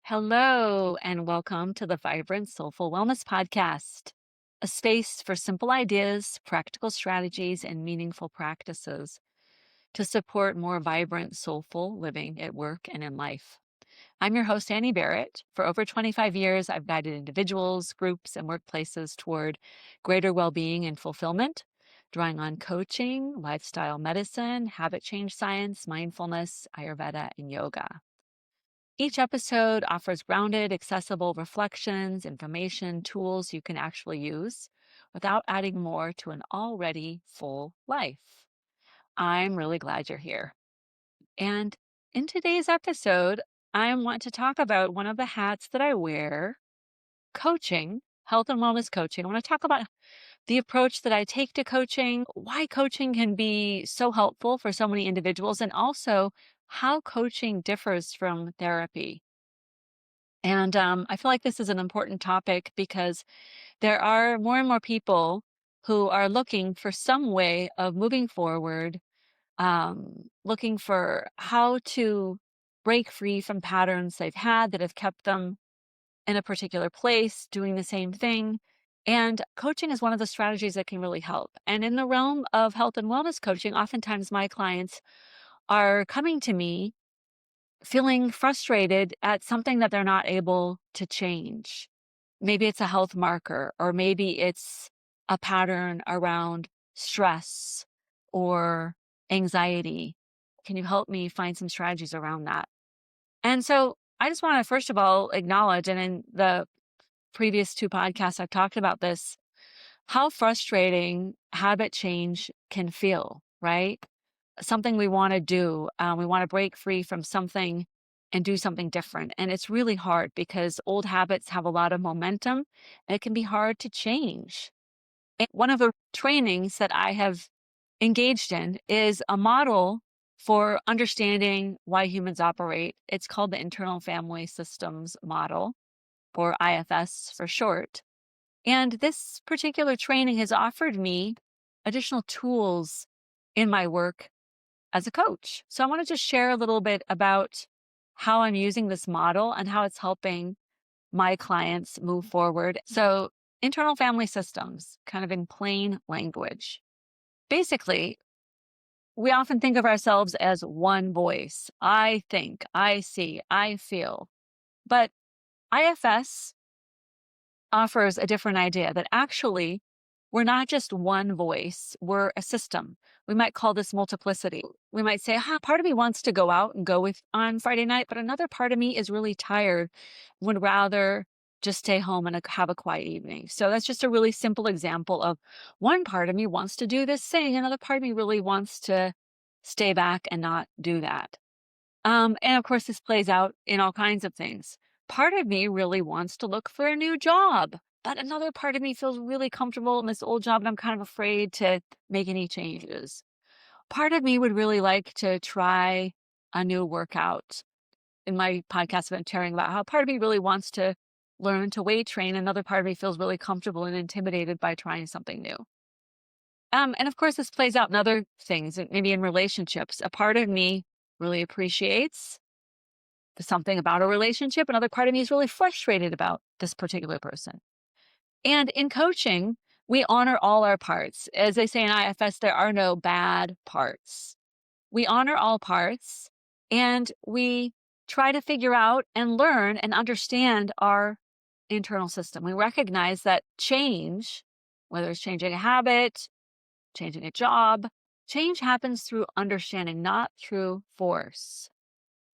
Hello, and welcome to the Vibrant Soulful Wellness Podcast, a space for simple ideas, practical strategies, and meaningful practices to support more vibrant, soulful living at work and in life. I'm your host, Annie Barrett. For over 25 years, I've guided individuals, groups, and workplaces toward greater well being and fulfillment, drawing on coaching, lifestyle medicine, habit change science, mindfulness, Ayurveda, and yoga. Each episode offers grounded, accessible reflections, information, tools you can actually use without adding more to an already full life. I'm really glad you're here. And in today's episode, I want to talk about one of the hats that I wear, coaching, health and wellness coaching. I want to talk about the approach that I take to coaching, why coaching can be so helpful for so many individuals, and also how coaching differs from therapy. And I feel like this is an important topic because there are more and more people who are looking for some way of moving forward, looking for how to break free from patterns they've had that have kept them in a particular place, doing the same thing. And coaching is one of the strategies that can really help. And in the realm of health and wellness coaching, oftentimes my clients are coming to me feeling frustrated at something that they're not able to change. Maybe it's a health marker, or maybe it's a pattern around stress or anxiety. Can you help me find some strategies around that? And so I just want to, first of all, acknowledge, and in the previous two podcasts, I've talked about this, how frustrating habit change can feel, right? Something we want to do. We want to break free from something and do something different. And it's really hard because old habits have a lot of momentum and it can be hard to change. And one of the trainings that I have engaged in is a model for understanding why humans operate. It's called the Internal Family Systems Model, or IFS for short. And this particular training has offered me additional tools in my work as a coach. So I want to just share a little bit about how I'm using this model and how it's helping my clients move forward. So internal family systems, kind of in plain language. Basically, we often think of ourselves as one voice. I think, I see, I feel. But IFS offers a different idea that actually we're not just one voice, we're a system. We might call this multiplicity. We might say, part of me wants to go out and go with on Friday night, but another part of me is really tired, would rather just stay home and have a quiet evening. So that's just a really simple example of one part of me wants to do this thing, another part of me really wants to stay back and not do that. And of course, this plays out in all kinds of things. Part of me really wants to look for a new job, but another part of me feels really comfortable in this old job and I'm kind of afraid to make any changes. Part of me would really like to try a new workout. In my podcast, I've been sharing about how part of me really wants to learn to weight train. Another part of me feels really comfortable and intimidated by trying something new. And of course, this plays out in other things, maybe in relationships. A part of me really appreciates something about a relationship. Another part of me is really frustrated about this particular person. And in coaching, we honor all our parts. As they say in IFS, there are no bad parts. We honor all parts and we try to figure out and learn and understand our internal system. We recognize that change, whether it's changing a habit, changing a job, change happens through understanding, not through force.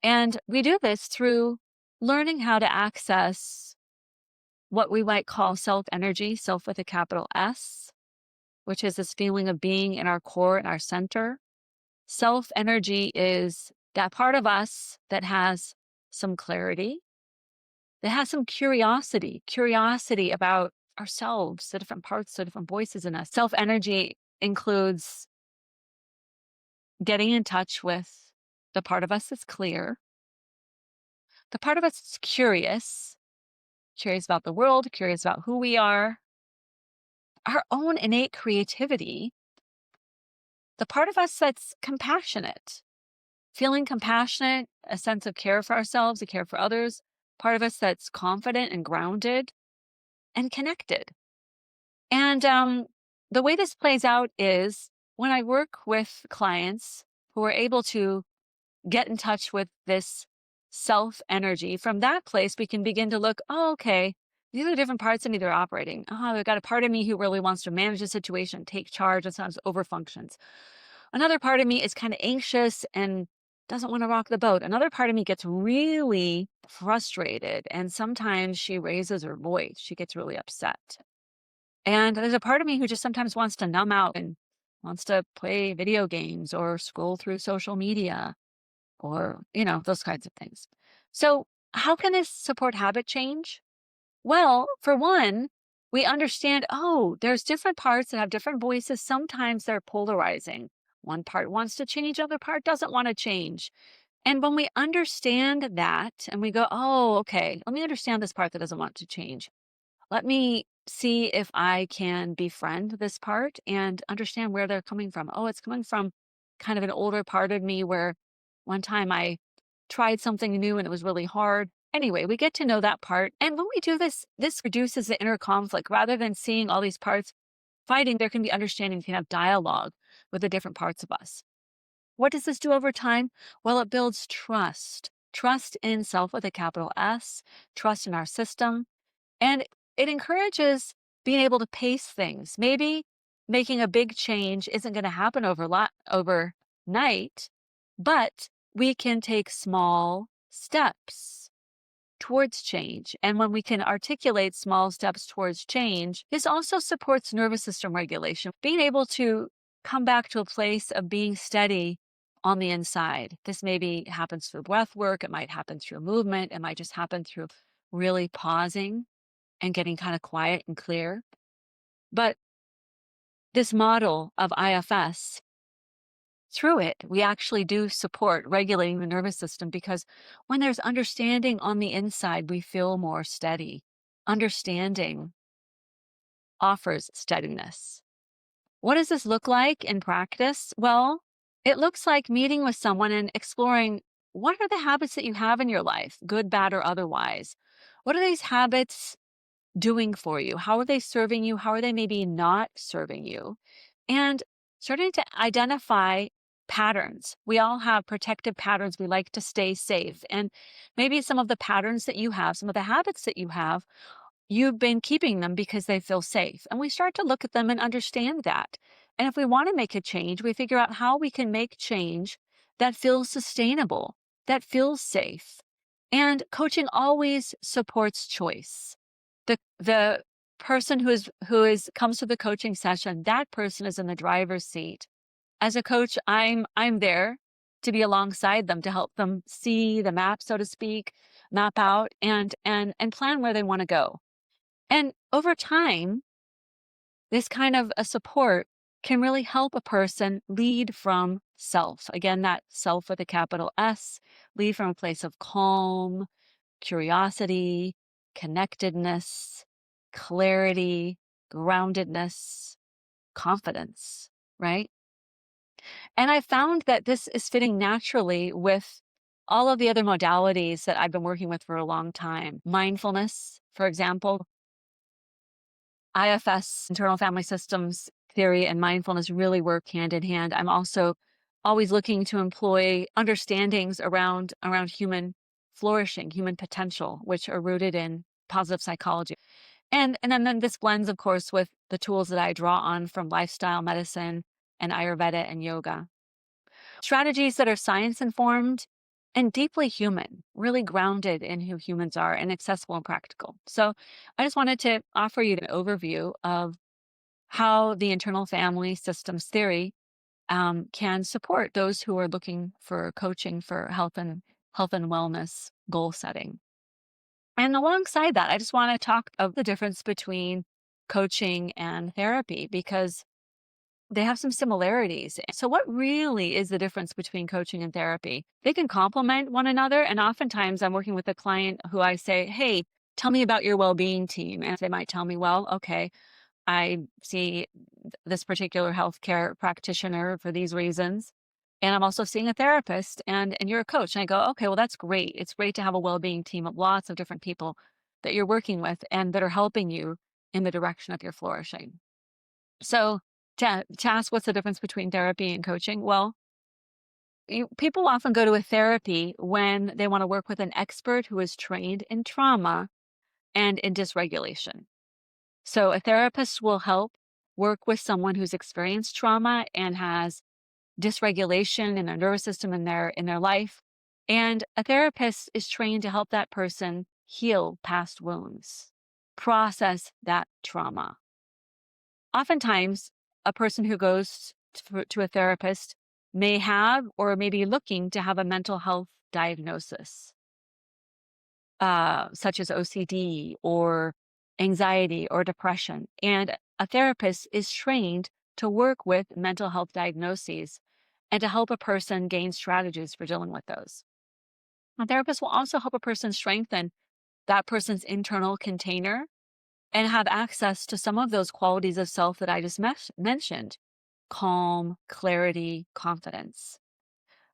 And we do this through learning how to access what we might call self energy, self with a capital S, which is this feeling of being in our core and our center. Self energy is that part of us that has some clarity, that has some curiosity about ourselves, the different parts, the different voices in us. Self energy includes getting in touch with the part of us that's clear, the part of us that's curious about the world, curious about who we are, our own innate creativity, the part of us that's compassionate, feeling compassionate, a sense of care for ourselves, a care for others, part of us that's confident and grounded and connected. And the way this plays out is when I work with clients who are able to get in touch with this self energy, from that place, we can begin to look, oh, okay, these are different parts of me that are operating. Oh, I've got a part of me who really wants to manage the situation, take charge, and sometimes overfunctions. Another part of me is kind of anxious and doesn't want to rock the boat. Another part of me gets really frustrated, and sometimes she raises her voice. She gets really upset. And there's a part of me who just sometimes wants to numb out and wants to play video games or scroll through social media or, those kinds of things. So, how can this support habit change? Well, for one, we understand, oh, there's different parts that have different voices. Sometimes they're polarizing. One part wants to change, other part doesn't want to change. And when we understand that and we go, oh, okay, let me understand this part that doesn't want to change. Let me see if I can befriend this part and understand where they're coming from. Oh, it's coming from kind of an older part of me where one time I tried something new and it was really hard. Anyway, we get to know that part. And when we do this, this reduces the inner conflict. Rather than seeing all these parts fighting, there can be understanding, we can have dialogue with the different parts of us. What does this do over time? Well, it builds trust. Trust in self with a capital S, trust in our system, and it encourages being able to pace things. Maybe making a big change isn't going to happen overnight, but we can take small steps towards change. And when we can articulate small steps towards change, this also supports nervous system regulation, being able to come back to a place of being steady on the inside. This maybe happens through breath work. It might happen through movement. It might just happen through really pausing and getting kind of quiet and clear. But this model of IFS, through it, we actually do support regulating the nervous system, because when there's understanding on the inside, we feel more steady. Understanding offers steadiness. What does this look like in practice? Well, it looks like meeting with someone and exploring, what are the habits that you have in your life, good, bad, or otherwise? What are these habits doing for you? How are they serving you? How are they maybe not serving you? And starting to identify patterns. We all have protective patterns. We like to stay safe. And maybe some of the patterns that you have, some of the habits that you have, you've been keeping them because they feel safe. And we start to look at them and understand that. And if we want to make a change, we figure out how we can make change that feels sustainable, that feels safe. And coaching always supports choice. The person who comes to the coaching session, that person is in the driver's seat. As a coach, I'm there to be alongside them, to help them see the map, so to speak, map out and plan where they want to go. And over time, this kind of a support can really help a person lead from self. Again, that self with a capital S, lead from a place of calm, curiosity, connectedness, clarity, groundedness, confidence, right? And I found that this is fitting naturally with all of the other modalities that I've been working with for a long time. Mindfulness, for example, IFS, internal family systems theory, and mindfulness really work hand in hand. I'm also always looking to employ understandings around human flourishing, human potential, which are rooted in positive psychology. And then this blends, of course, with the tools that I draw on from lifestyle medicine and Ayurveda and yoga. Strategies that are science informed and deeply human, really grounded in who humans are and accessible and practical. So I just wanted to offer you an overview of how the internal family systems theory can support those who are looking for coaching for health and wellness goal setting. And alongside that, I just want to talk of the difference between coaching and therapy, because they have some similarities. So what really is the difference between coaching and therapy? They can complement one another. And oftentimes I'm working with a client who I say, hey, tell me about your well-being team. And they might tell me, well, okay, I see this particular healthcare practitioner for these reasons. and I'm also seeing a therapist, and you're a coach. And I go, okay, well, that's great. It's great to have a well-being team of lots of different people that you're working with and that are helping you in the direction of your flourishing. So to ask what's the difference between therapy and coaching? Well, people often go to a therapy when they want to work with an expert who is trained in trauma and in dysregulation. So a therapist will help work with someone who's experienced trauma and has dysregulation in their nervous system in their life. And a therapist is trained to help that person heal past wounds, process that trauma. Oftentimes, a person who goes to a therapist may have or may be looking to have a mental health diagnosis, such as OCD or anxiety or depression. And a therapist is trained to work with mental health diagnoses and to help a person gain strategies for dealing with those. A therapist will also help a person strengthen that person's internal container and have access to some of those qualities of self that I just mentioned: calm, clarity, confidence.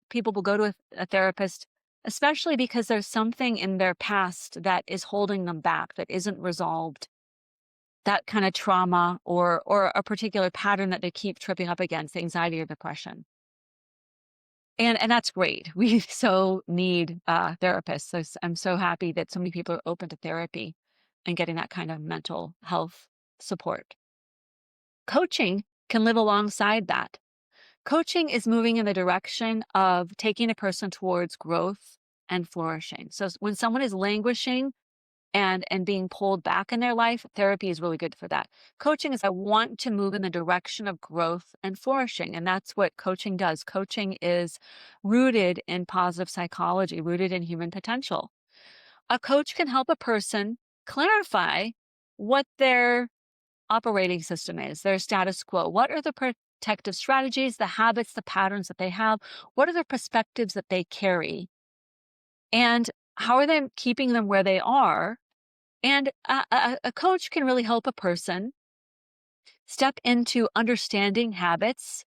People will go to a therapist, especially because there's something in their past that is holding them back, that isn't resolved, that kind of trauma or a particular pattern that they keep tripping up against, anxiety or depression. And that's great. We so need therapists. So I'm so happy that so many people are open to therapy and getting that kind of mental health support. Coaching can live alongside that. Coaching is moving in the direction of taking a person towards growth and flourishing. So when someone is languishing and being pulled back in their life, therapy is really good for that. Coaching is, I want to move in the direction of growth and flourishing. And that's what coaching does. Coaching is rooted in positive psychology, rooted in human potential. A coach can help a person clarify what their operating system is, their status quo. What are the protective strategies, the habits, the patterns that they have? What are the perspectives that they carry? And how are they keeping them where they are? And a coach can really help a person step into understanding habits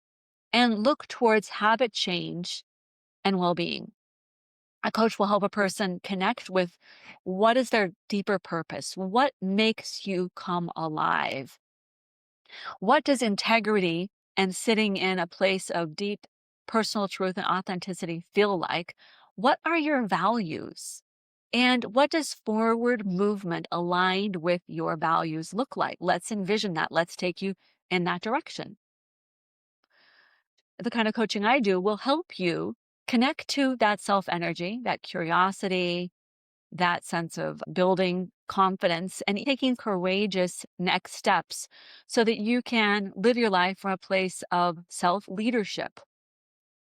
and look towards habit change and well-being. A coach will help a person connect with what is their deeper purpose? What makes you come alive? What does integrity and sitting in a place of deep personal truth and authenticity feel like? What are your values? And what does forward movement aligned with your values look like? Let's envision that. Let's take you in that direction. The kind of coaching I do will help you connect to that self energy, that curiosity, that sense of building confidence and taking courageous next steps so that you can live your life from a place of self leadership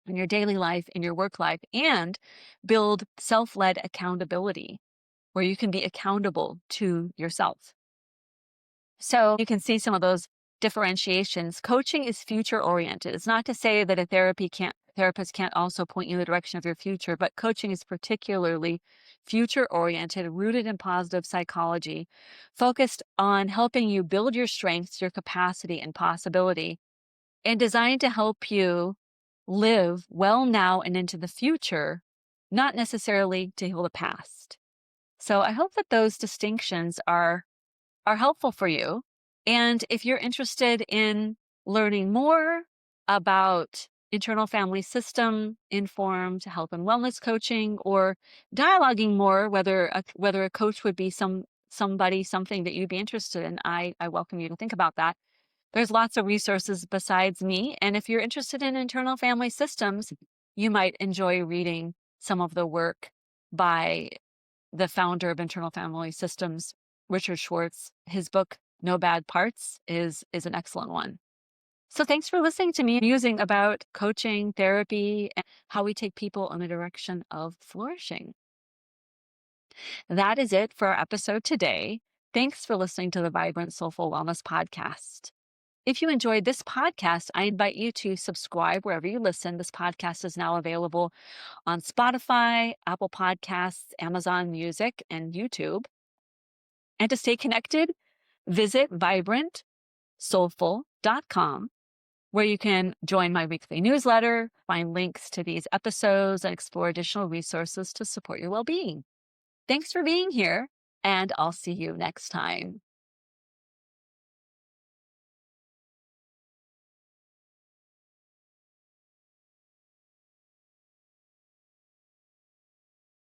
in your daily life, in your work life, and build self-led accountability where you can be accountable to yourself. So you can see some of those differentiations. Coaching is future oriented. It's not to say that a therapist can't also point you in the direction of your future, but coaching is particularly future oriented, rooted in positive psychology, focused on helping you build your strengths, your capacity and possibility, and designed to help you live well now and into the future, not necessarily to heal the past. So I hope that those distinctions are helpful for you. And if you're interested in learning more about internal family system informed health and wellness coaching, or dialoguing more, whether a coach would be something that you'd be interested in, I welcome you to think about that. There's lots of resources besides me. And if you're interested in internal family systems, you might enjoy reading some of the work by the founder of Internal Family Systems, Richard Schwartz. His book, No Bad Parts, is an excellent one. So thanks for listening to me musing about coaching, therapy, and how we take people in the direction of flourishing. That is it for our episode today. Thanks for listening to the Vibrant Soulful Wellness Podcast. If you enjoyed this podcast, I invite you to subscribe wherever you listen. This podcast is now available on Spotify, Apple Podcasts, Amazon Music, and YouTube. And to stay connected, visit vibrantsoulful.com where you can join my weekly newsletter, find links to these episodes, and explore additional resources to support your well-being. Thanks for being here, and I'll see you next time.